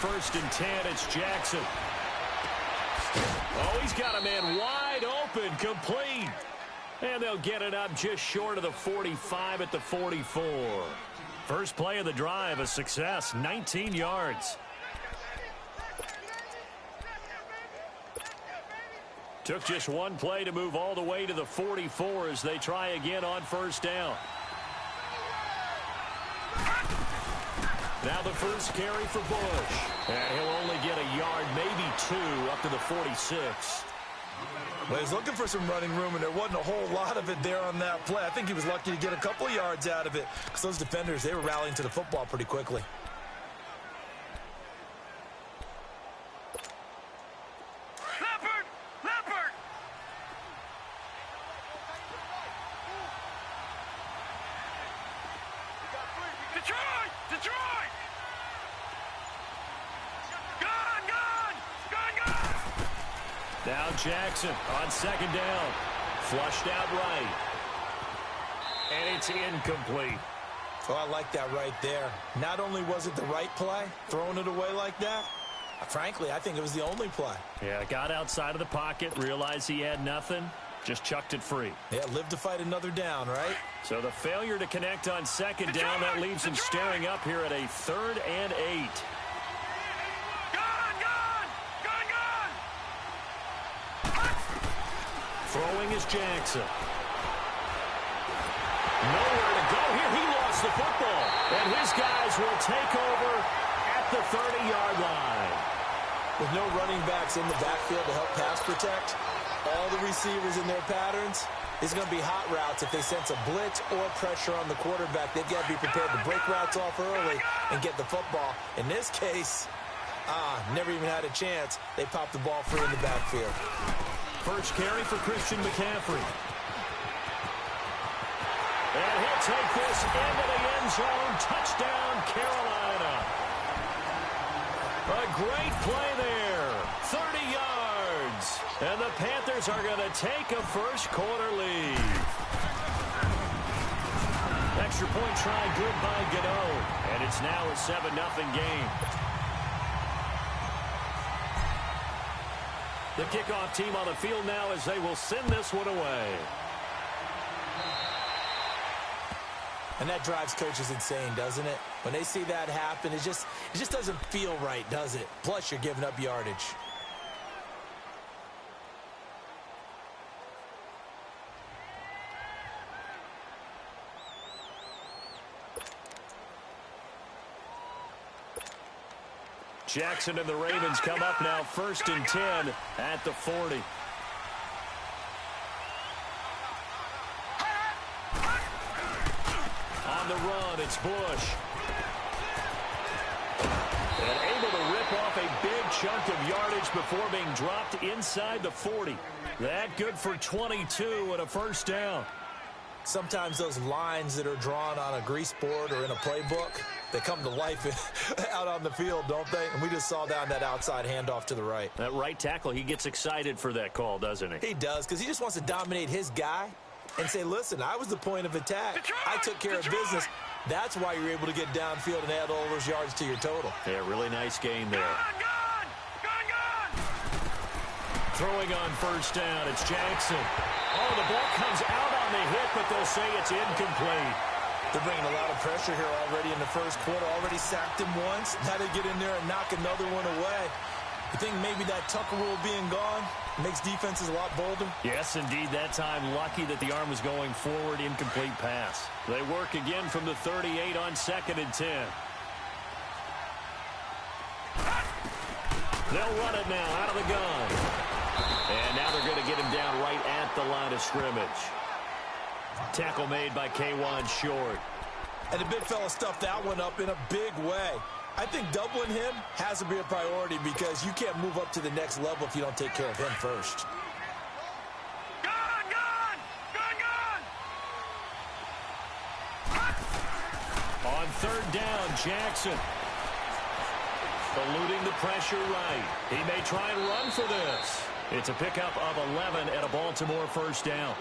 first and 10. It's Jackson. Oh, he's got a man wide open, complete. And they'll get it up just short of the 45 at the 44. First play of the drive, a success, 19 yards. Took just one play to move all the way to the 44 as they try again on first down. Now the first carry for Bush. And he'll only get a yard, maybe two, up to the 46. Well, he's looking for some running room, and there wasn't a whole lot of it there on that play. I think he was lucky to get a couple of yards out of it because those defenders, they were rallying to the football pretty quickly. Now Jackson on second down. Flushed out right. And it's incomplete. Oh, I like that right there. Not only was it the right play, throwing it away like that, frankly, I think it was the only play. Yeah, got outside of the pocket, realized he had nothing, just chucked it free. Yeah, live to fight another down, right? So the failure to connect on second down, that leaves him staring up here at a 3rd and 8. Throwing is Jackson. Nowhere to go here. He lost the football. And his guys will take over at the 30-yard line. With no running backs in the backfield to help pass protect, all the receivers in their patterns, it's going to be hot routes if they sense a blitz or pressure on the quarterback. They've got to be prepared to break routes off early and get the football. In this case, never even had a chance. They popped the ball free in the backfield. First carry for Christian McCaffrey. And he'll take this into the end zone. Touchdown, Carolina. A great play there. 30 yards. And the Panthers are going to take a first quarter lead. Extra point try good by Gano. And it's now a 7-0 game. The kickoff team on the field now as they will send this one away. And that drives coaches insane, doesn't it? When they see that happen, it just doesn't feel right, does it? Plus, you're giving up yardage. Jackson and the Ravens come up now 1st and 10 at the 40. On the run, it's Bush. And able to rip off a big chunk of yardage before being dropped inside the 40. That good for 22 and a first down. Sometimes those lines that are drawn on a grease board or in a playbook, they come to life out on the field, don't they? And we just saw down that outside handoff to the right. That right tackle, he gets excited for that call, doesn't he? He does, because he just wants to dominate his guy and say, listen, I was the point of attack. I took care of business. That's why you're able to get downfield and add all those yards to your total. Yeah, really nice gain there. Throwing on first down, it's Jackson. Oh, the ball comes out on the hit, but they'll say it's incomplete. They're bringing a lot of pressure here already in the first quarter. Already sacked him once. Now they get in there and knock another one away. You think maybe that Tucker rule being gone makes defenses a lot bolder? Yes, indeed. That time, lucky that the arm was going forward, incomplete pass. They work again from the 38 on 2nd and 10. They'll run it now out of the gun. And now they're going to get him down right at the line of scrimmage. Tackle made by K1 Short. And the big fella stuffed that one up in a big way. I think doubling him has to be a priority because you can't move up to the next level if you don't take care of him first. On 3rd down, Jackson. Eluding the pressure right. He may try and run for this. It's a pickup of 11 and a Baltimore first down.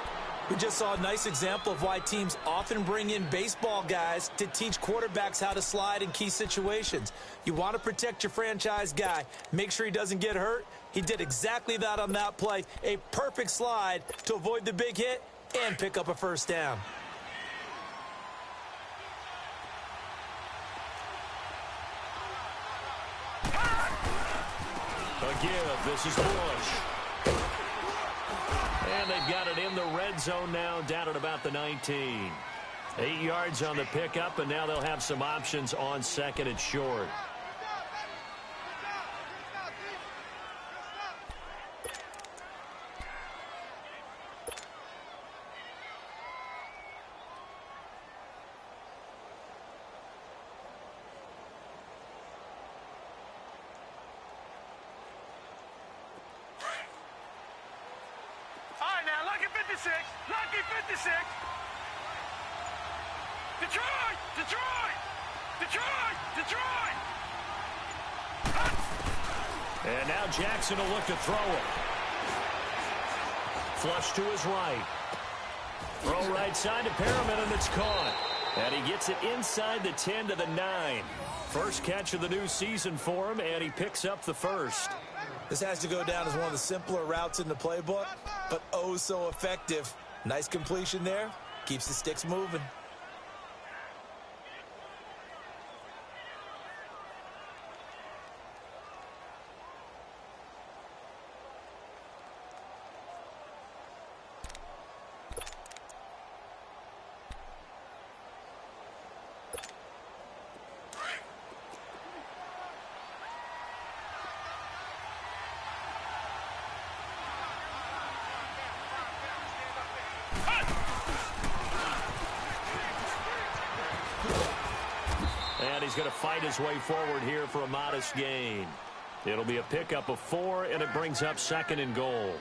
We just saw a nice example of why teams often bring in baseball guys to teach quarterbacks how to slide in key situations. You want to protect your franchise guy. Make sure he doesn't get hurt. He did exactly that on that play. A perfect slide to avoid the big hit and pick up a first down. A give. This is Bush. And they've got it in the red zone now, down at about the 19. 8 yards on the pickup, and now they'll have some options on second and short. Lucky 56. Detroit! Detroit! Detroit! Detroit! And now Jackson will look to throw it. Flush to his right. Throw right side to Perriman, and it's caught. And he gets it inside the 10 to the 9. First catch of the new season for him, and he picks up the first. This has to go down as one of the simpler routes in the playbook, but oh so effective. Nice completion there. Keeps the sticks moving. And he's going to fight his way forward here for a modest gain. It'll be a pickup of 4, and it brings up second and goal.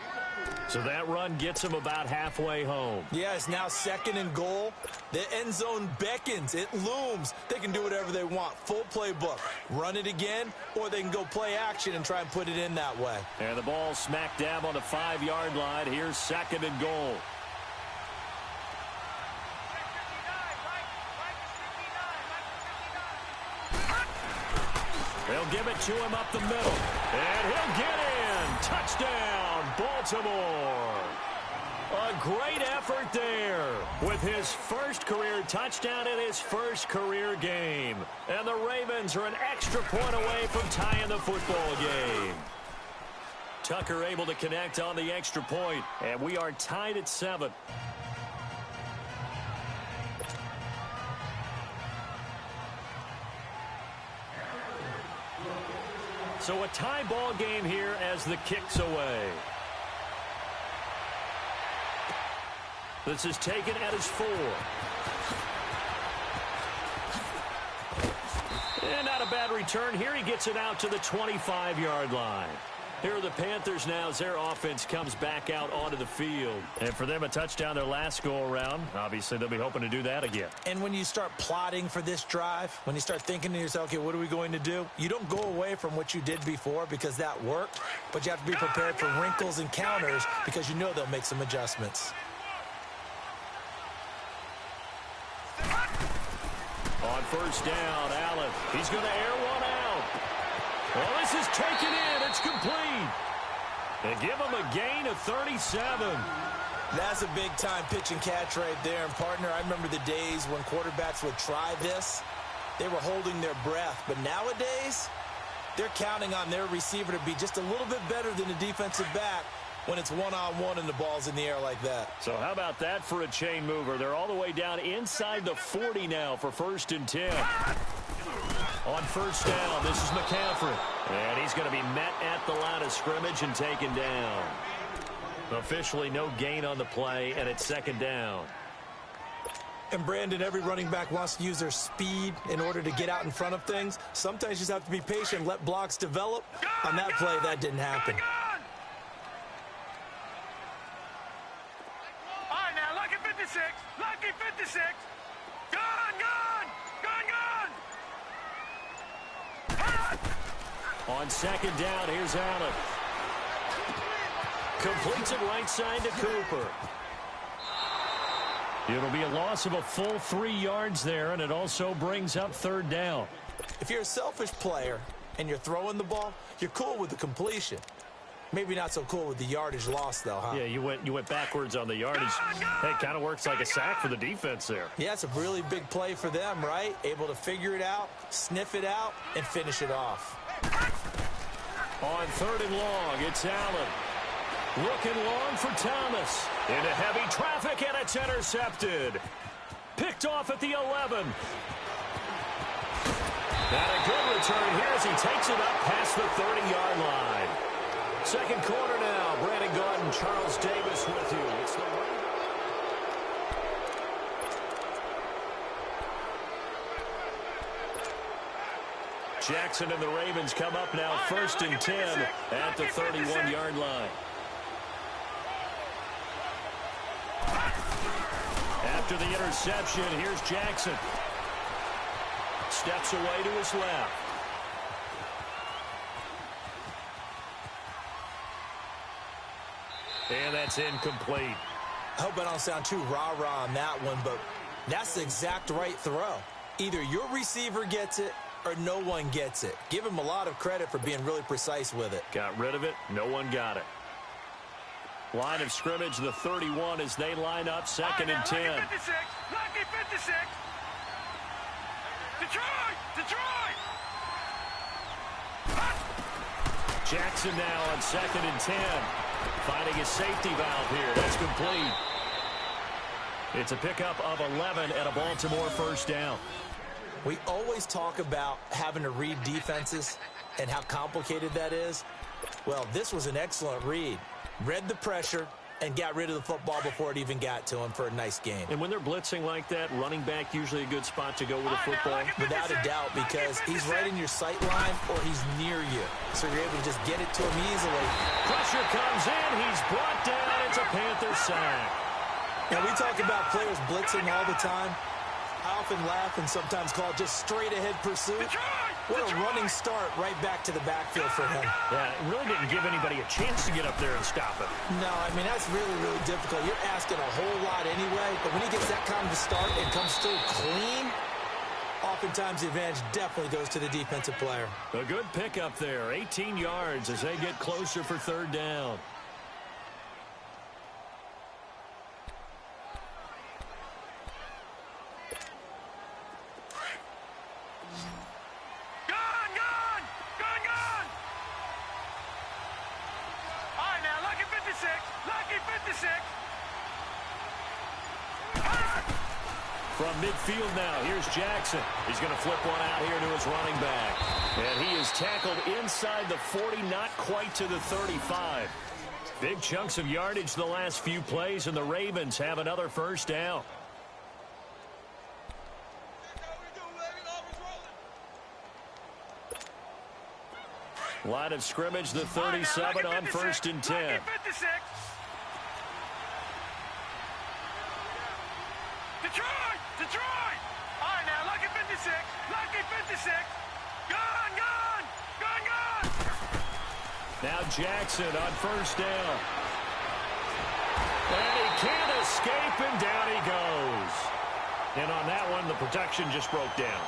So that run gets him about halfway home. Yeah, it's now second and goal. The end zone beckons. It looms. They can do whatever they want. Full playbook. Run it again, or they can go play action and try and put it in that way. And the ball smack dab on the 5-yard line. Here's second and goal. They'll give it to him up the middle. And he'll get in. Touchdown, Baltimore. A great effort there with his first career touchdown in his first career game. And the Ravens are an extra point away from tying the football game. Tucker able to connect on the extra point, and we are tied at 7. So a tie ball game here as the kick's away. This is taken at his 4. And not a bad return. Here he gets it out to the 25-yard line. Here are the Panthers now as their offense comes back out onto the field. And for them, a touchdown their last go-around. Obviously, they'll be hoping to do that again. And when you start plotting for this drive, when you start thinking to yourself, okay, what are we going to do? You don't go away from what you did before because that worked, but you have to be prepared for wrinkles and counters because you know they'll make some adjustments. On first down, Allen. He's going to air one out. Well, this is taken in. It's complete. They give him a gain of 37. That's a big-time pitch and catch right there. And, partner, I remember the days when quarterbacks would try this. They were holding their breath. But nowadays, they're counting on their receiver to be just a little bit better than the defensive back when it's one-on-one and the ball's in the air like that. So how about that for a chain mover? They're all the way down inside the 40 now for 1st and 10. On first down, this is McCaffrey. And he's going to be met at the line of scrimmage and taken down. Officially no gain on the play, and it's 2nd down. And, Brandon, every running back wants to use their speed in order to get out in front of things. Sometimes you just have to be patient, let blocks develop. On that play, that didn't happen. All right, now, lucky 56. Lucky 56. Gun, gun. Gun, gun. On 2nd down, here's Allen. Completes it right side to Cooper. It'll be a loss of a full 3 yards there, and it also brings up third down. If you're a selfish player and you're throwing the ball, you're cool with the completion. Maybe not so cool with the yardage loss, though, huh? Yeah, you went backwards on the yardage. Hey, it kind of works like a sack for the defense there. Yeah, it's a really big play for them, right? Able to figure it out, sniff it out, and finish it off. On 3rd and long, it's Allen. Looking long for Thomas. Into heavy traffic, and it's intercepted. Picked off at the 11. And a good return here as he takes it up past the 30-yard line. Second quarter now. Brandon Gordon, Charles Davis with you. It's the Jackson and the Ravens come up now 1st and 10 at the 31-yard line. After the interception, here's Jackson. Steps away to his left. And that's incomplete. I hope I don't sound too rah-rah on that one, but that's the exact right throw. Either your receiver gets it or no one gets it. Give him a lot of credit for being really precise with it. Got rid of it. No one got it. Line of scrimmage, the 31 as they line up 2nd and 10. Lucky 56. Lucky 56. Detroit! Detroit! Jackson now on 2nd and 10. Finding a safety valve here. That's complete. It's a pickup of 11 and a Baltimore first down. We always talk about having to read defenses and how complicated that is. Well, this was an excellent read. Read the pressure and got rid of the football before it even got to him for a nice game. And when they're blitzing like that, running back usually a good spot to go with the football. Without a doubt, because he's right in your sight line or he's near you. So you're able to just get it to him easily. Pressure comes in. He's brought down. It's a Panther sack. Now, we talk about players blitzing all the time. I often laugh and sometimes call it just straight-ahead pursuit. What a running start right back to the backfield for him. Yeah, it really didn't give anybody a chance to get up there and stop it. No, I mean, that's really, really difficult. You're asking a whole lot anyway, but when he gets that kind of a start and comes through clean, oftentimes the advantage definitely goes to the defensive player. A good pickup there, 18 yards as they get closer for 3rd down. From midfield now, here's Jackson. He's going to flip one out here to his running back. And he is tackled inside the 40, not quite to the 35. Big chunks of yardage the last few plays, and the Ravens have another first down. Line of scrimmage, the 37 on 1st and 10. Detroit! Detroit! All right, now, lucky 56. Lucky 56. Gone, gone! Gone, gone! Now Jackson on 1st down. And he can't escape, and down he goes. And on that one, the protection just broke down.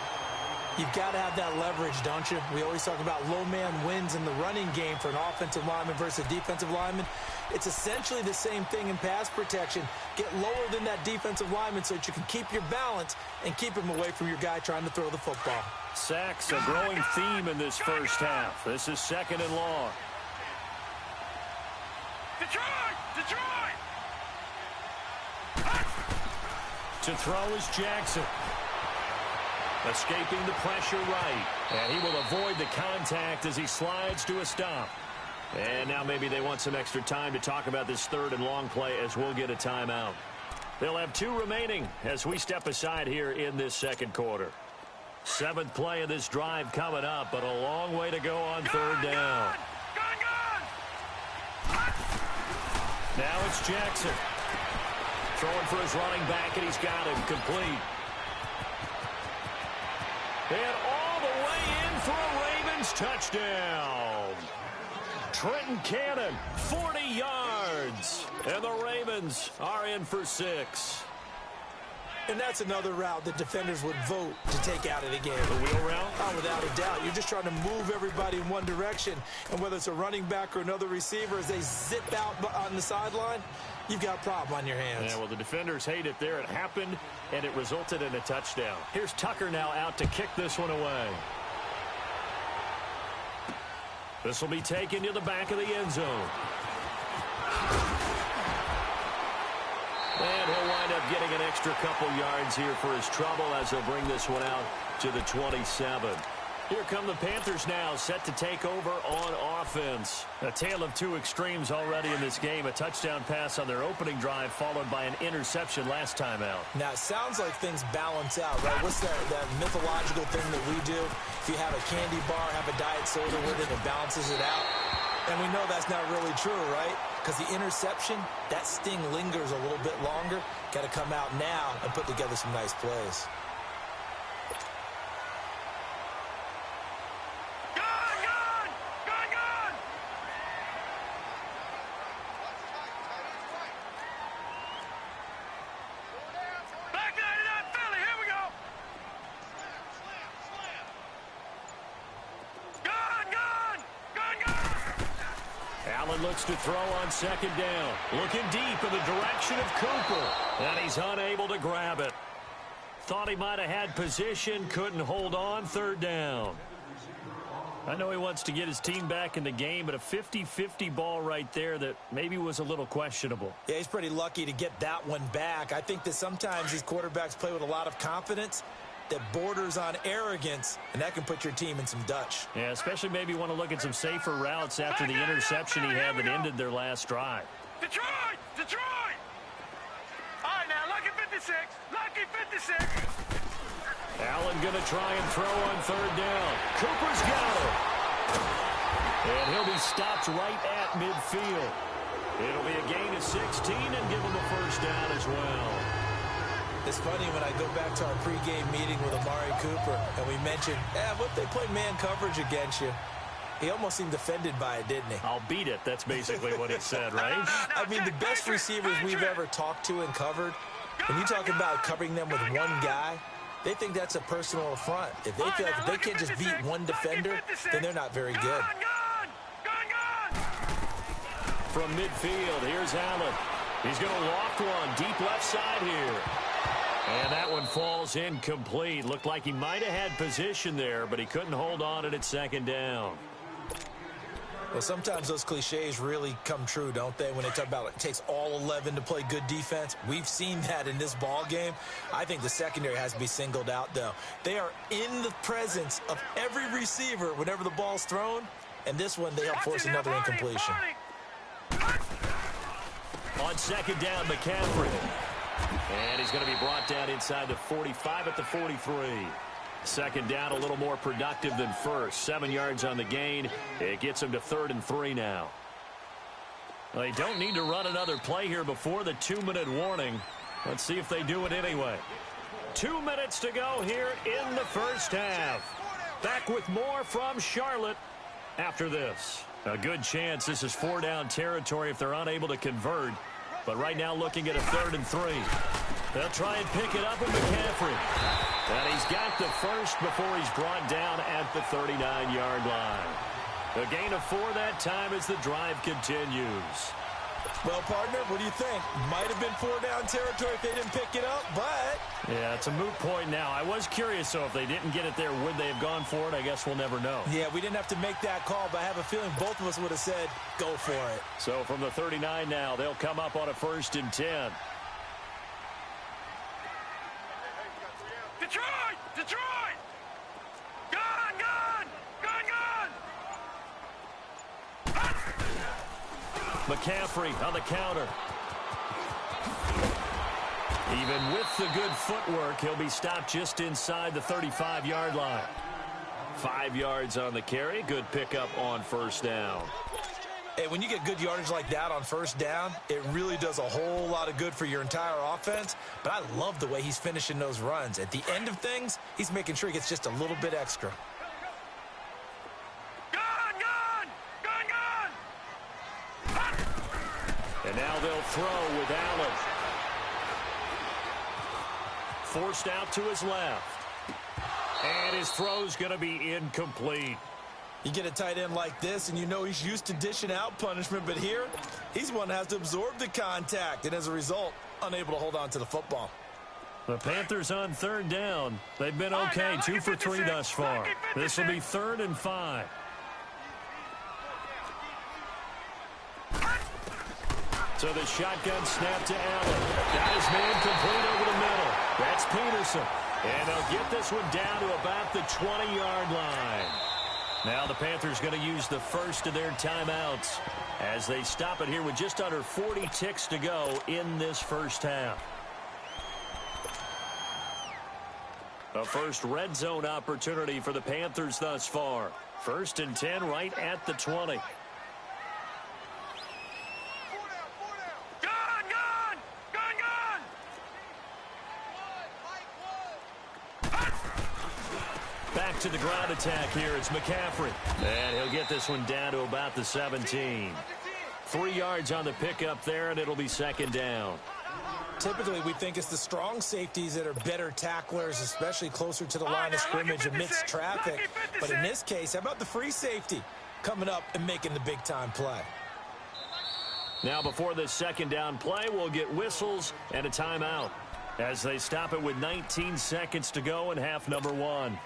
You've got to have that leverage, don't you? We always talk about low man wins in the running game for an offensive lineman versus a defensive lineman. It's essentially the same thing in pass protection. Get lower than that defensive lineman so that you can keep your balance and keep him away from your guy trying to throw the football. Sacks, a growing theme in this first half. This is 2nd and long. Detroit! Detroit! To throw is Jackson. Escaping the pressure right. And he will avoid the contact as he slides to a stop. And now maybe they want some extra time to talk about this 3rd and long play as we'll get a timeout. They'll have 2 remaining as we step aside here in this 2nd quarter. 7th play of this drive coming up, but a long way to go on 3rd down. Now it's Jackson. Throwing for his running back, and he's got him complete. And all the way in for a Ravens touchdown. Trenton Cannon, 40 yards. And the Ravens are in for 6. And that's another route that defenders would vote to take out of the game. The wheel route? Oh, without a doubt. You're just trying to move everybody in one direction. And whether it's a running back or another receiver, as they zip out on the sideline, you've got a problem on your hands. Yeah, well, the defenders hate it there. It happened, and it resulted in a touchdown. Here's Tucker now out to kick this one away. This will be taken to the back of the end zone. And he'll wind up getting an extra couple yards here for his trouble as he'll bring this one out to the 27. Here come the Panthers now, set to take over on offense. A tale of two extremes already in this game. A touchdown pass on their opening drive, followed by an interception last time out. Now, it sounds like things balance out, right? What's that mythological thing that we do? If you have a candy bar, have a diet soda with it, it balances it out. And we know that's not really true, right? Because the interception, that sting lingers a little bit longer. Got to come out now and put together some nice plays. Looks to throw on second down. Looking deep in the direction of Cooper. And he's unable to grab it. Thought he might have had position. Couldn't hold on. Third down. I know he wants to get his team back in the game, but a 50-50 ball right there that maybe was a little questionable. Yeah, he's pretty lucky to get that one back. I think that sometimes these quarterbacks play with a lot of confidence that borders on arrogance, and that can put your team in some Dutch. Yeah, especially maybe want to look at some safer routes after the interception he had that ended their last drive. Detroit! Detroit! All right, now, lucky 56. Lucky 56. Allen going to try and throw on third down. Cooper's got it. And he'll be stopped right at midfield. It'll be a gain of 16 and give him a first down as well. It's funny when I go back to our pregame meeting with Amari Cooper and we mentioned, what if they play man coverage against you? He almost seemed offended by it, didn't he? I'll beat it. That's basically what he said, right? I mean, the best receivers we've ever talked to and covered, when you talk about covering them with one guy, they think that's a personal affront. If they feel like if they can't just beat one defender, then they're not very good. From midfield, here's Allen. He's going to loft one deep left side here. And that one falls incomplete. Looked like he might have had position there, but he couldn't hold on at second down. Well, sometimes those cliches really come true, don't they? When they talk about it takes all 11 to play good defense. We've seen that in this ball game. I think the secondary has to be singled out, though. They are in the presence of every receiver whenever the ball's thrown. And this one, they help force another incompletion. On second down, McCaffrey. And he's going to be brought down inside the 45 at the 43. Second down, a little more productive than first. 7 yards on the gain. It gets him to 3rd and 3 now. Well, they don't need to run another play here before the 2-minute warning. Let's see if they do it anyway. 2 minutes to go here in the first half. Back with more from Charlotte after this. A good chance this is 4-down territory if they're unable to convert. But right now looking at a 3rd and 3. They'll try and pick it up with McCaffrey. And he's got the first before he's brought down at the 39-yard line. A gain of 4 that time as the drive continues. Well, partner, what do you think? Might have been 4-down territory if they didn't pick it up, but... Yeah, it's a moot point now. I was curious, so if they didn't get it there, would they have gone for it? I guess we'll never know. Yeah, we didn't have to make that call, but I have a feeling both of us would have said, go for it. So from the 39 now, they'll come up on a 1st and 10. Detroit! Detroit! Gone! Gone! Gone! Gone! McCaffrey on the counter. Even with the good footwork, he'll be stopped just inside the 35-yard line. 5 yards on the carry. Good pickup on 1st down. Hey, when you get good yardage like that on 1st down, it really does a whole lot of good for your entire offense. But I love the way he's finishing those runs. At the end of things, he's making sure he gets just a little bit extra. And now they'll throw with Allen. forced out to his left. And his throw's going to be incomplete. You get a tight end like this, and you know he's used to dishing out punishment, but here, he's one that has to absorb the contact, and as a result, unable to hold on to the football. The Panthers on third down. They've been okay, 2 for 3 thus far. This will be 3rd and 5. So the shotgun snap to Allen. Got his man complete over the middle. That's Peterson. And they'll get this one down to about the 20-yard line. Now the Panthers going to use the first of their timeouts as they stop it here with just under 40 ticks to go in this first half. A first red zone opportunity for the Panthers thus far. 1st and 10 right at the 20. Back to the ground attack here. It's McCaffrey. And he'll get this one down to about the 17. 3 yards on the pickup there, and it'll be 2nd down. Typically, we think it's the strong safeties that are better tacklers, especially closer to the line of scrimmage amidst traffic. But in this case, how about the free safety coming up and making the big-time play? Now, before this 2nd down play, we'll get whistles and a timeout as they stop it with 19 seconds to go in half number 1.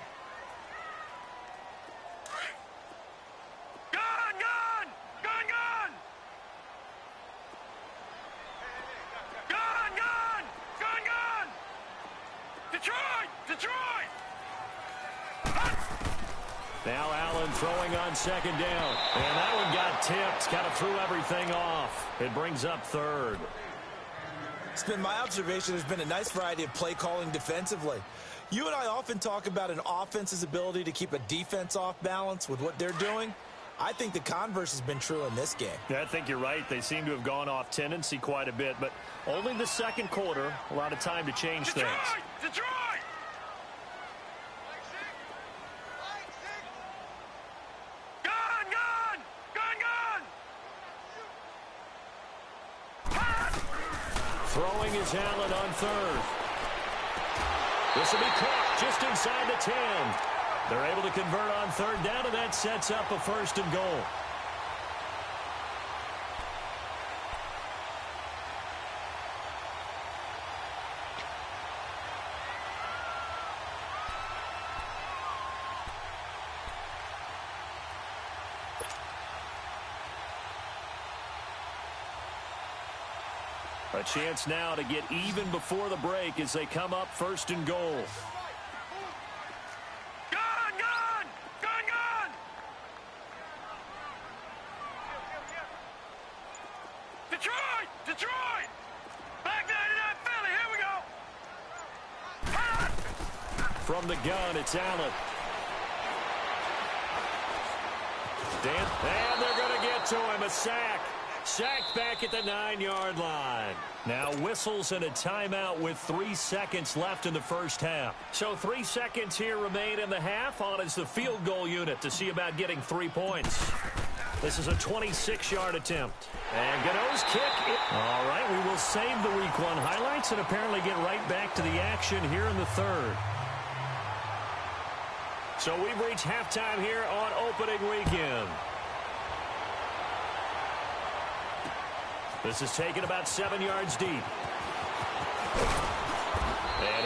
Now Allen throwing on 2nd down. And that one got tipped. Kind of threw everything off. It brings up 3rd. It's been my observation there's been a nice variety of play calling defensively. You and I often talk about an offense's ability to keep a defense off balance with what they're doing. I think the converse has been true in this game. Yeah, I think you're right. They seem to have gone off tendency quite a bit, but only the 2nd quarter, a lot of time to change things. Detroit! Throwing is Allen on 3rd. This will be caught just inside the 10. They're able to convert on 3rd down, and that sets up a 1st and goal. A chance now to get even before the break as they come up 1st and goal. Gun! Detroit! Back 99 Philly, here we go! From the gun, it's Allen. And they're going to get to him, a sack. Sacked back at the 9-yard line. Now whistles and a timeout with 3 seconds left in the first half. So 3 seconds here remain in the half. On is the field goal unit to see about getting 3 points. This is a 26-yard attempt. And Gano's kick. All right, we will save the Week 1 highlights and apparently get right back to the action here in the 3rd. So we've reached halftime here on opening weekend. This is taken about 7 yards deep. And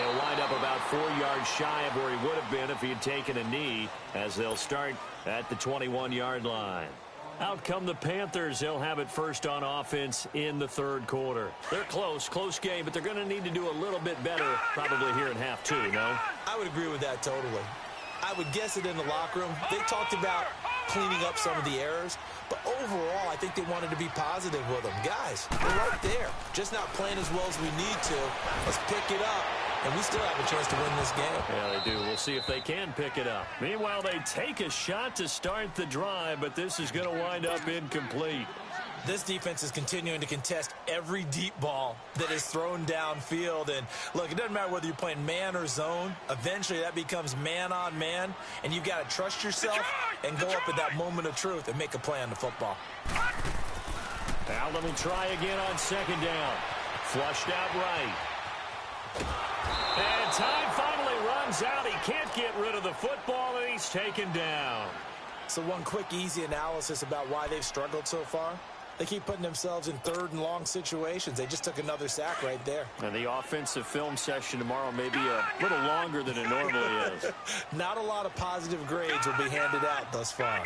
he'll wind up about 4 yards shy of where he would have been if he had taken a knee, as they'll start at the 21-yard line. Out come the Panthers. They'll have it first on offense in the 3rd quarter. They're close game, but they're going to need to do a little bit better probably here in half 2, no? I would agree with that totally. I would guess it in the locker room. They talked about cleaning up some of the errors, but overall, I think they wanted to be positive with them. Guys, we're right there. Just not playing as well as we need to. Let's pick it up, and we still have a chance to win this game. Yeah, they do. We'll see if they can pick it up. Meanwhile, they take a shot to start the drive, but this is going to wind up incomplete. This defense is continuing to contest every deep ball that is thrown downfield. And, look, it doesn't matter whether you're playing man or zone. Eventually, that becomes man-on-man, and you've got to trust yourself and go up at that moment of truth and make a play on the football. Allen will try again on 2nd down. Flushed out right. And time finally runs out. He can't get rid of the football, and he's taken down. So one quick, easy analysis about why they've struggled so far. They keep putting themselves in third and long situations. They just took another sack right there. And the offensive film session tomorrow may be a little longer than it normally is. Not a lot of positive grades will be handed out thus far.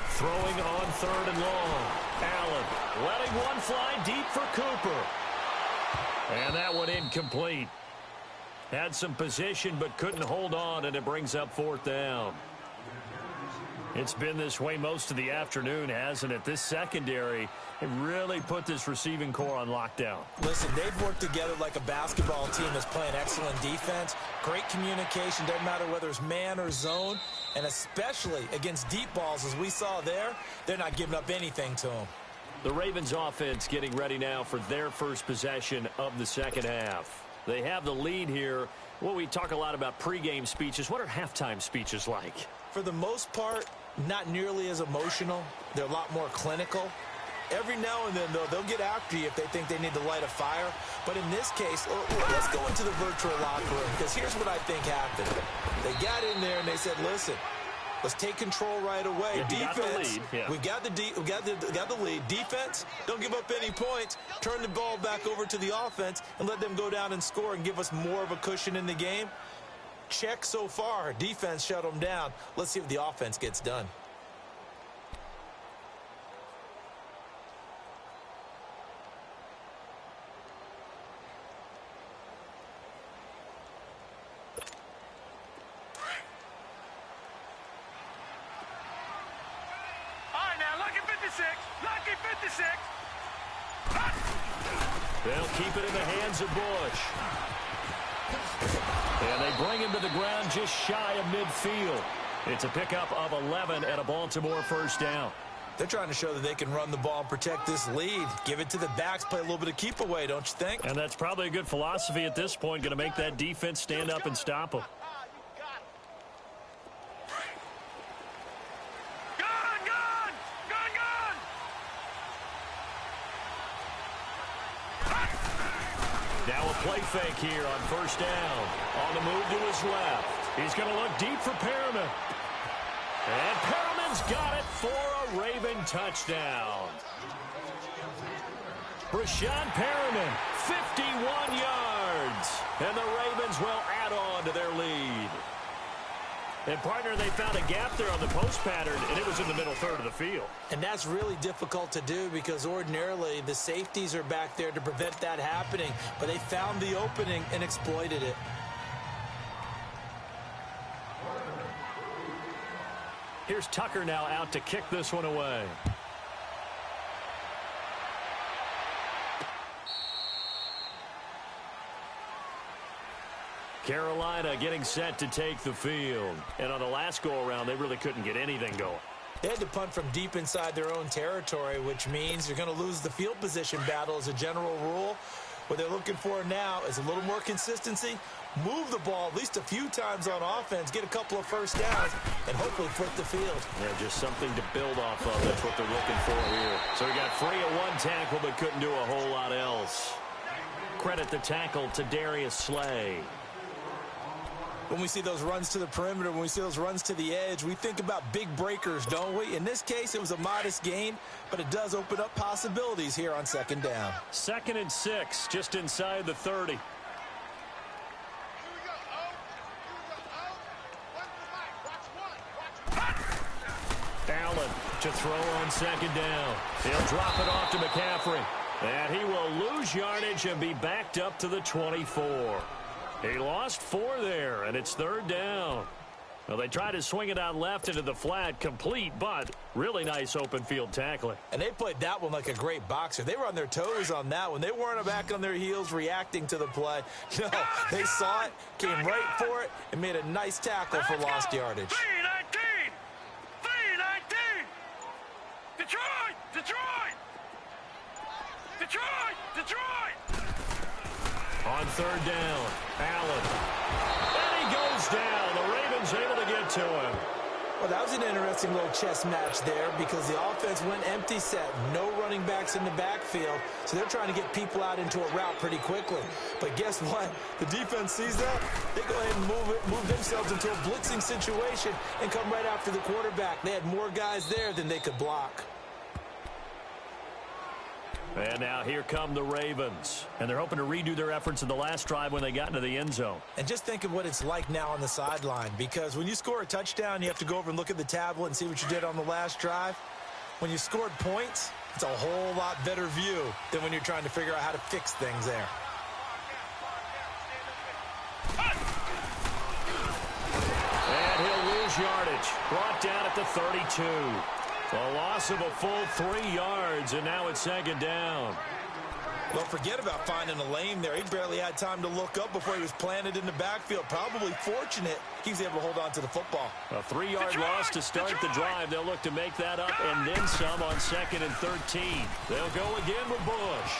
Throwing on third and long. Allen letting one fly deep for Cooper. And that one incomplete. Had some position but couldn't hold on, and it brings up fourth down. It's been this way most of the afternoon, hasn't it? This secondary, it really put this receiving core on lockdown. Listen, they've worked together like a basketball team that's playing excellent defense. Great communication, doesn't matter whether it's man or zone. And especially against deep balls, as we saw there, they're not giving up anything to them. The Ravens offense getting ready now for their first possession of the second half. They have the lead here. Well, we talk a lot about pregame speeches. What are halftime speeches like? For the most part, not nearly as emotional. They're a lot more clinical. Every now and then, though, they'll get after you if they think they need to light a fire. But in this case, let's go into the virtual locker room, because here's what I think happened. They got in there and they said, listen, let's take control right away. Yeah, defense, we got the lead. Defense, don't give up any points. Turn the ball back over to the offense and let them go down and score and give us more of a cushion in the game. Check so far. Defense shut them down. Let's see if the offense gets done. They'll keep it in the hands of Bush. And they bring him to the ground just shy of midfield. It's a pickup of 11 and a Baltimore first down. They're trying to show that they can run the ball and protect this lead. Give it to the backs, play a little bit of keep away, don't you think? And that's probably a good philosophy at this point, going to make that defense stand up and stop them. Now a play fake here on first down. On the move to his left. He's going to look deep for Perriman. And Perriman's got it for a Raven touchdown. Brashad Perriman, 51 yards. And the Ravens will add on to their lead. And, partner, they found a gap there on the post pattern, and it was in the middle third of the field. And that's really difficult to do because ordinarily the safeties are back there to prevent that happening. But they found the opening and exploited it. Here's Tucker now out to kick this one away. Carolina getting set to take the field. And on the last go-around, they really couldn't get anything going. They had to punt from deep inside their own territory, which means you're going to lose the field position battle as a general rule. What they're looking for now is a little more consistency, move the ball at least a few times on offense, get a couple of first downs, and hopefully flip the field. Yeah, just something to build off of. That's what they're looking for here. So he got free of one tackle but couldn't do a whole lot else. Credit the tackle to Darius Slay. When we see those runs to the perimeter, when we see those runs to the edge, we think about big breakers, don't we? In this case, it was a modest gain, but it does open up possibilities here on second down. 2nd and 6, just inside the 30. Allen to throw on second down. He'll drop it off to McCaffrey. And he will lose yardage and be backed up to the 24. He lost 4 there, and it's 3rd down. Well, they tried to swing it out left into the flat, complete, but really nice open field tackling. And they played that one like a great boxer. They were on their toes on that one. They weren't back on their heels reacting to the play. No, they saw it, came right for it, and made a nice tackle for lost yardage. 319! 319! Detroit! Detroit! Detroit! Detroit! On 3rd down, Allen. And he goes down. The Ravens able to get to him. Well, that was an interesting little chess match there because the offense went empty set. No running backs in the backfield, so they're trying to get people out into a route pretty quickly. But guess what? The defense sees that. They go ahead and move themselves into a blitzing situation and come right after the quarterback. They had more guys there than they could block. And now here come the Ravens. And they're hoping to redo their efforts in the last drive when they got into the end zone. And just think of what it's like now on the sideline, because when you score a touchdown, you have to go over and look at the tablet and see what you did on the last drive. When you scored points, it's a whole lot better view than when you're trying to figure out how to fix things there. And he'll lose yardage. Brought down at the 32. A loss of a full 3 yards, and now it's second down. Well, forget about finding a lane there. He barely had time to look up before he was planted in the backfield. Probably fortunate he was able to hold on to the football. A 3-yard loss to start the drive. They'll look to make that up and then some on 2nd and 13. They'll go again with Bush.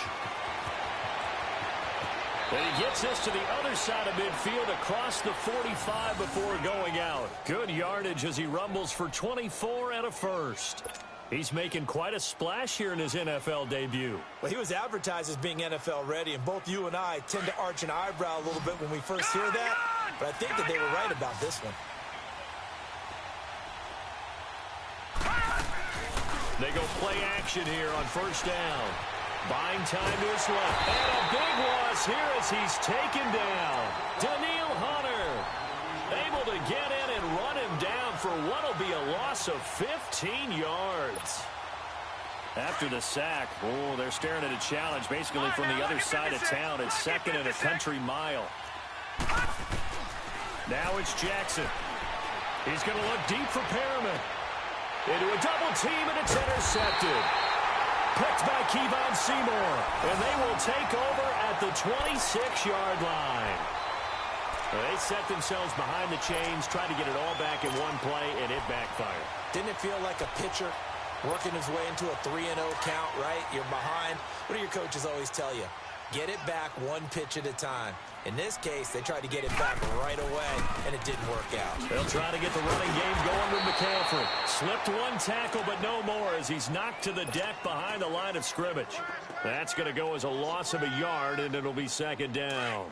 And he gets this to the other side of midfield across the 45 before going out. Good yardage as he rumbles for 24 and a first. He's making quite a splash here in his NFL debut. Well, he was advertised as being NFL ready, and both you and I tend to arch an eyebrow a little bit when we first hear that. But I think that they were right about this one. They go play action here on first down. Buying time to his left. And a big loss here as he's taken down. Daniil Hunter able to get in and run him down for what will be a loss of 15 yards. After the sack, oh, they're staring at a challenge basically from the other side of town. It's 2nd and a country mile. Now it's Jackson. He's going to look deep for Perriman. Into a double team, and it's intercepted. Picked by Kevon Seymour, and they will take over at the 26-yard line. They set themselves behind the chains, trying to get it all back in one play, and it backfired. Didn't it feel like a pitcher working his way into a 3-0 count, right? You're behind. What do your coaches always tell you? Get it back one pitch at a time. In this case, they tried to get it back right away, and it didn't work out. They'll try to get the running game going with McCaffrey. Slipped one tackle, but no more as he's knocked to the deck behind the line of scrimmage. That's going to go as a loss of a yard, and it'll be second down.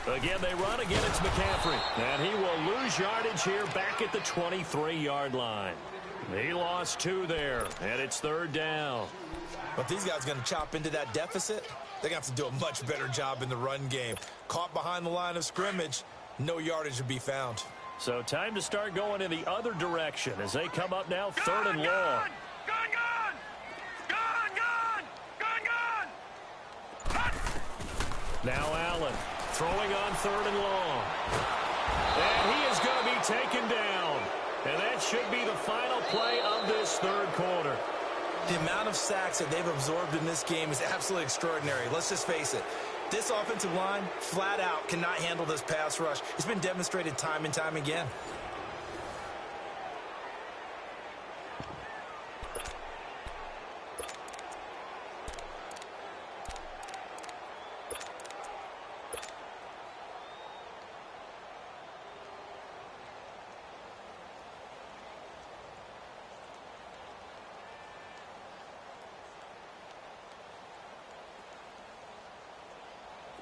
Again, they run. Again, it's McCaffrey. And he will lose yardage here back at the 23-yard line. He lost 2 there, and it's third down. But these guys are going to chop into that deficit. They're going to have to do a much better job in the run game. Caught behind the line of scrimmage, no yardage to be found. So time to start going in the other direction as they come up now 3rd and long. Gone! Now Allen throwing on 3rd and long. And he is going to be taken down. And that should be the final play of this third quarter. The amount of sacks that they've absorbed in this game is absolutely extraordinary. Let's just face it. This offensive line, flat out, cannot handle this pass rush. It's been demonstrated time and time again.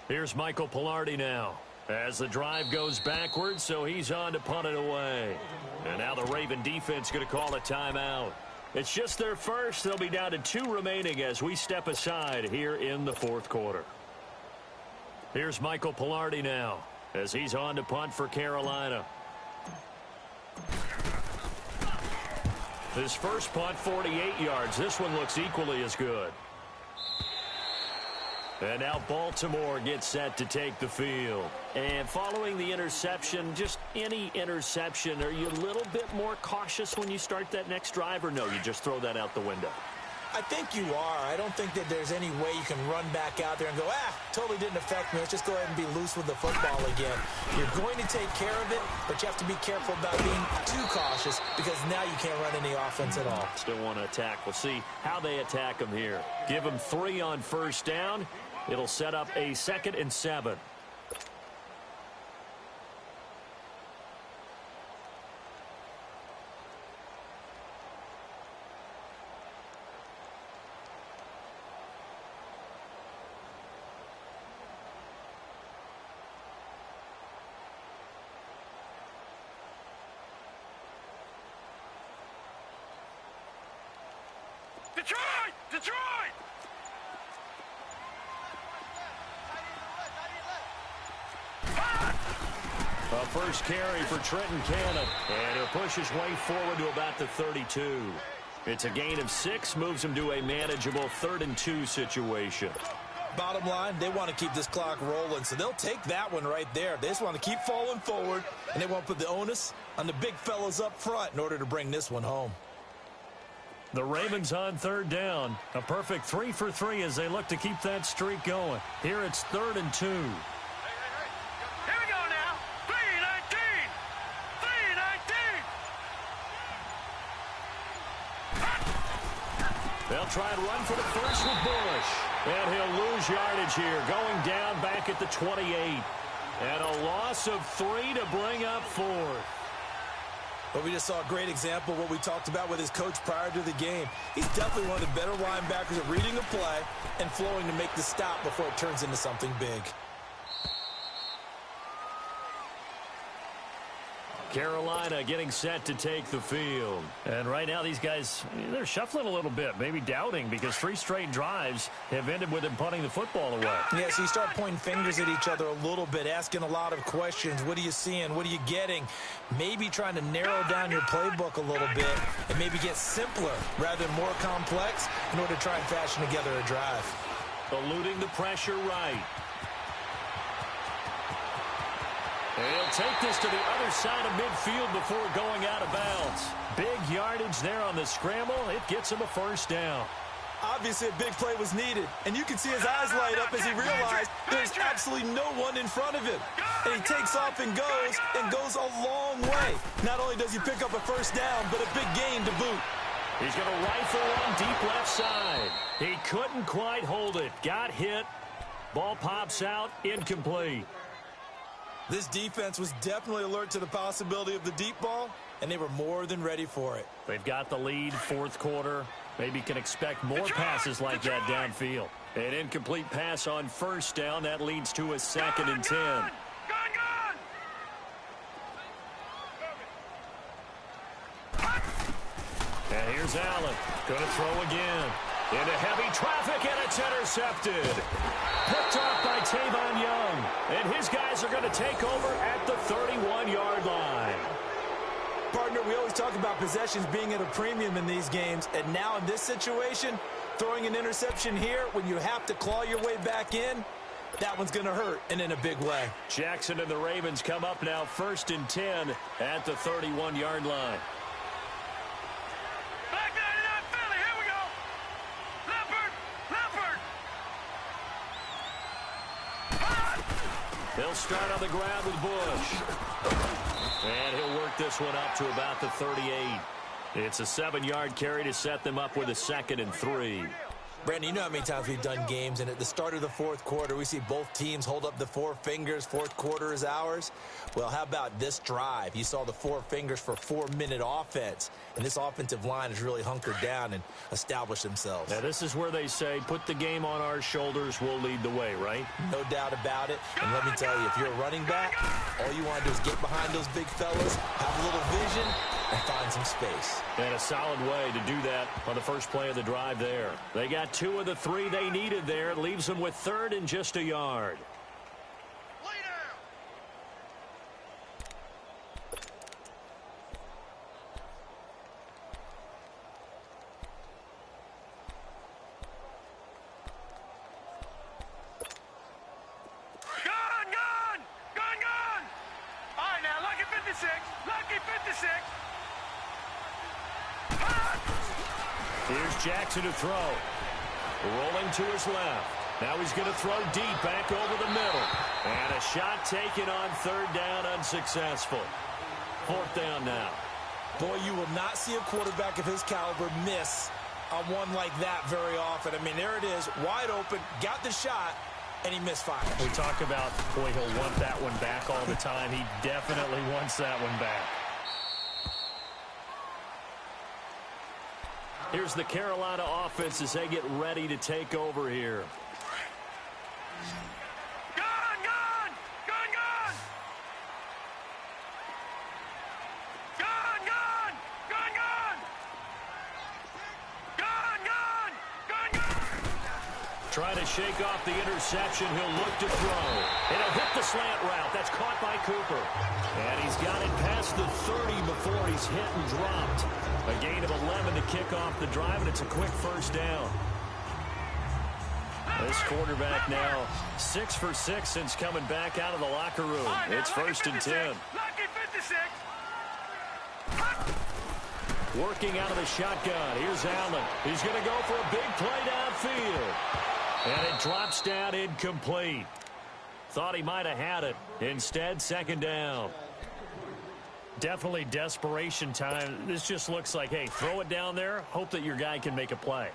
Here's Michael Pilardi now as the drive goes backwards, so he's on to punt it away. And now the Raven defense going to call a timeout. It's just their first. They'll be down to 2 remaining as we step aside here in the fourth quarter. Here's Michael Pilardi now as he's on to punt for Carolina. His first punt, 48 yards. This one looks equally as good. And now Baltimore gets set to take the field. And following the interception, just any interception, are you a little bit more cautious when you start that next drive, or no, you just throw that out the window? I think you are. I don't think that there's any way you can run back out there and go, totally didn't affect me. Let's just go ahead and be loose with the football again. You're going to take care of it, but you have to be careful about being too cautious because now you can't run any offense at all. Still want to attack. We'll see how they attack them here. Give them 3 on first down. It'll set up a 2nd and 7. Detroit! Detroit! A first carry for Trenton Cannon, and he'll push his way forward to about the 32. It's a gain of 6, moves him to a manageable 3rd and 2 situation. Bottom line, they want to keep this clock rolling, so they'll take that one right there. They just want to keep falling forward, and they want to put the onus on the big fellas up front in order to bring this one home. The Ravens on 3rd down. A perfect 3 for 3 as they look to keep that streak going. Here it's 3rd and 2. Here we go now. 3-19. 3-19. They'll try and run for the first with Bush. And he'll lose yardage here, going down back at the 28. And a loss of 3 to bring up 4th. But we just saw a great example of what we talked about with his coach prior to the game. He's definitely one of the better linebackers at reading a play and flowing to make the stop before it turns into something big. Carolina getting set to take the field. And right now these guys, they're shuffling a little bit, maybe doubting, because 3 straight drives have ended with them punting the football away. Yeah, so you start pointing fingers at each other a little bit, asking a lot of questions. What are you seeing? What are you getting? Maybe trying to narrow down your playbook a little bit and maybe get simpler rather than more complex in order to try and fashion together a drive. Eluding the pressure right. And he'll take this to the other side of midfield before going out of bounds. Big yardage there on the scramble. It gets him a first down. Obviously, a big play was needed, and you can see his eyes light up as he realized there's absolutely no one in front of him. And he takes off and goes a long way. Not only does he pick up a first down, but a big gain to boot. He's going to rifle one deep left side. He couldn't quite hold it. Got hit. Ball pops out. Incomplete. This defense was definitely alert to the possibility of the deep ball, and they were more than ready for it. They've got the lead, 4th quarter. Maybe can expect more passes like that downfield. An incomplete pass on first down. That leads to a 2nd and 10. Gone! And here's Allen. Going to throw again. Into heavy traffic, and it's intercepted. Picked off by Tavon Young. And his guys are going to take over at the 31-yard line. Partner, we always talk about possessions being at a premium in these games. And now in this situation, throwing an interception here when you have to claw your way back in, that one's going to hurt, and in a big way. Jackson and the Ravens come up now 1st and 10 at the 31-yard line. They'll start on the ground with Bush. And he'll work this one up to about the 38. It's a 7-yard carry to set them up with a 2nd and 3. Brandon, you know how many times we've done games, and at the start of the 4th quarter, we see both teams hold up the 4 fingers, 4th quarter is ours. Well, how about this drive? You saw the 4 fingers for 4-minute offense, and this offensive line has really hunkered down and established themselves. Now, this is where they say, put the game on our shoulders, we'll lead the way, right? No doubt about it, and let me tell you, if you're a running back, all you want to do is get behind those big fellas, have a little vision, and find some space. And a solid way to do that on the first play of the drive there. They got 2 of the 3 they needed there. It leaves them with 3rd and just a yard. Gone! All right, now, lucky 56. Lucky 56. Here's Jackson to throw. Rolling to his left. Now he's going to throw deep back over the middle. And a shot taken on 3rd down, unsuccessful. 4th down now. Boy, you will not see a quarterback of his caliber miss on one like that very often. I mean, there it is, wide open, got the shot, and he misfired. We talk about, boy, he'll want that one back all the time. He definitely wants that one back. Here's the Carolina offense as they get ready to take over here. Trying to shake off the interception. He'll look to throw. And he'll hit the slant route. That's caught by Cooper. And he's got it past the 30 before he's hit and dropped. A gain of 11 to kick off the drive, and it's a quick first down. This quarterback now 6 for 6 since coming back out of the locker room. It's first and 10. Working out of the shotgun. Here's Allen. He's going to go for a big play downfield. And it drops down incomplete. Thought he might have had it. Instead, second down. Definitely desperation time. This just looks like, hey, throw it down there. Hope that your guy can make a play.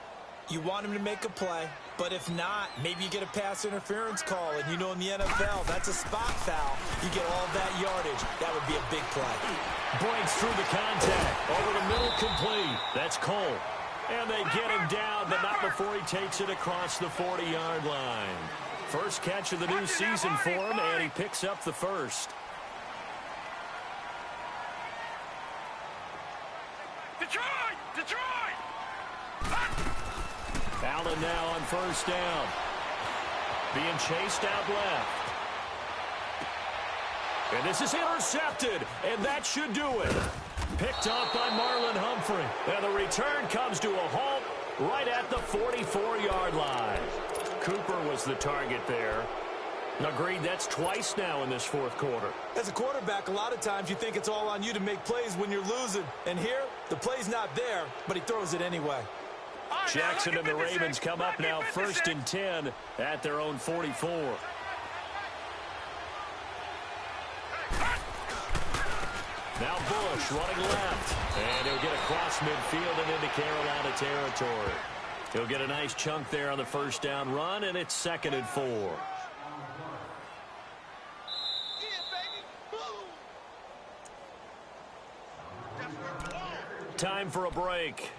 You want him to make a play, but if not, maybe you get a pass interference call. And you know in the NFL, that's a spot foul. You get all that yardage. That would be a big play. Breaks through the contact. Over the middle, complete. That's Cole. And they get him down, but not before he takes it across the 40-yard line. First catch of the new season for him, and he picks up the first. Detroit! Detroit! Allen now on first down. Being chased out left. And this is intercepted, and that should do it. Picked off by Marlon Humphrey. And the return comes to a halt right at the 44-yard line. Cooper was the target there. Agreed, that's twice now in this fourth quarter. As a quarterback, a lot of times you think it's all on you to make plays when you're losing. And here, the play's not there, but he throws it anyway. Jackson and the Ravens come up now first and 10 at their own 44. Now Bush running left. And he'll get across midfield and into Carolina territory. He'll get a nice chunk there on the first down run, and it's second and 4. Time for a break.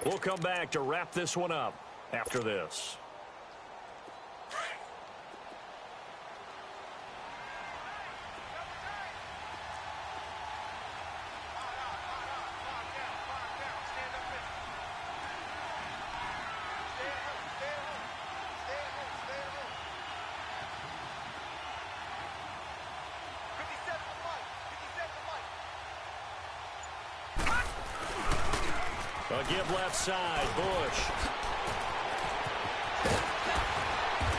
We'll come back to wrap this one up after this. A give left side, Bush.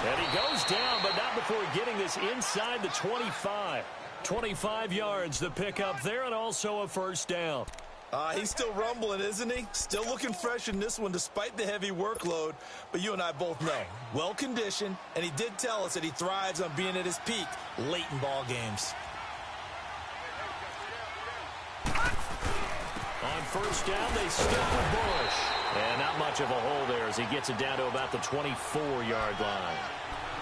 And he goes down, but not before getting this inside the 25. 25 yards to pick up there, and also a first down. He's still rumbling, isn't he? Still looking fresh in this one despite the heavy workload. But you and I both know, well-conditioned, and he did tell us that he thrives on being at his peak late in ball games. On first down, they stick with Bush. And not much of a hole there as he gets it down to about the 24-yard line.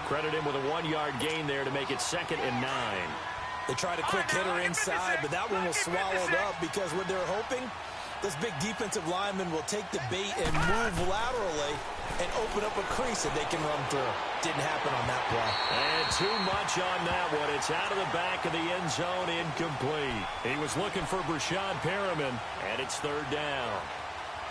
Credit him with a 1-yard gain there to make it second and 9. They tried a quick hitter inside, but that one was swallowed up because what they're hoping, this big defensive lineman will take the bait and move laterally and open up a crease that they can run through. Didn't happen on that play. And too much on that one. It's out of the back of the end zone, incomplete. He was looking for Brashad Perriman, and it's third down.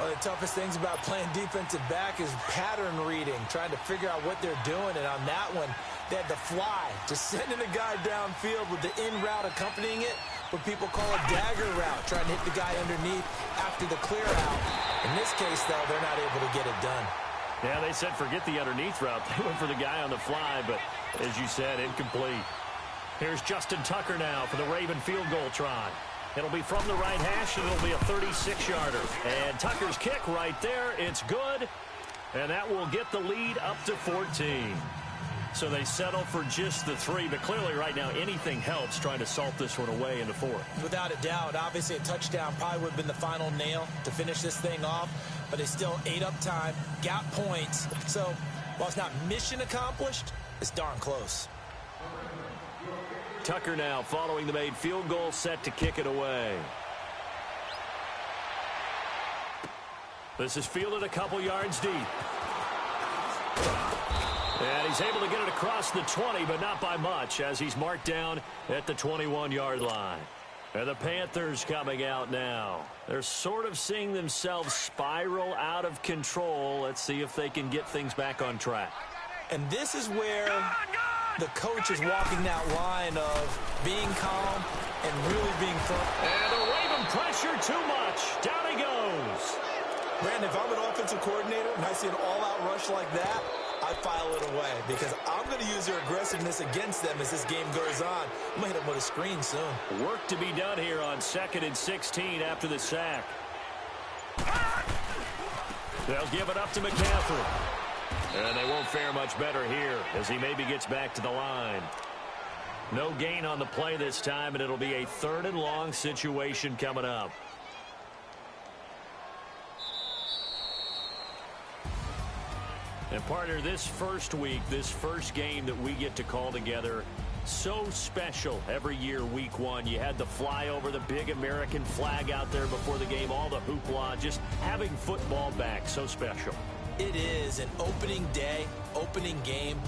One of the toughest things about playing defensive back is pattern reading, trying to figure out what they're doing. And on that one, they had the fly, just sending a guy downfield with the in route accompanying it, what people call a dagger route, trying to hit the guy underneath after the clear out. In this case, though, they're not able to get it done. Yeah, they said forget the underneath route. They went for the guy on the fly, but as you said, incomplete. Here's Justin Tucker now for the Raven field goal try. It'll be from the right hash, and it'll be a 36-yarder. And Tucker's kick right there. It's good, and that will get the lead up to 14. So they settle for just the 3, but clearly right now anything helps trying to salt this one away in the 4th. Without a doubt, obviously a touchdown probably would have been the final nail to finish this thing off, but they still ate up time, got points. So while it's not mission accomplished, It's darn close. Tucker now following the made field goal, set to kick it away. This is fielded a couple yards deep. And he's able to get it across the 20, but not by much, as he's marked down at the 21-yard line. And the Panthers coming out now. They're sort of seeing themselves spiral out of control. Let's see if they can get things back on track. And this is where the coach is walking that line of being calm and really being firm. And they're waving pressure too much. Down he goes. Brandon, if I'm an offensive coordinator and I see an all-out rush like that, I file it away because I'm going to use their aggressiveness against them as this game goes on. I'm going to hit them with a screen soon. Work to be done here on 2nd and 16 after the sack. They'll give it up to McCaffrey. And they won't fare much better here as he maybe gets back to the line. No gain on the play this time, and it'll be a 3rd and long situation coming up. And partner, this first week, this first game that we get to call together, so special every year, week 1. You had the flyover, the big American flag out there before the game, all the hoopla, just having football back, so special. It is an opening day, opening game.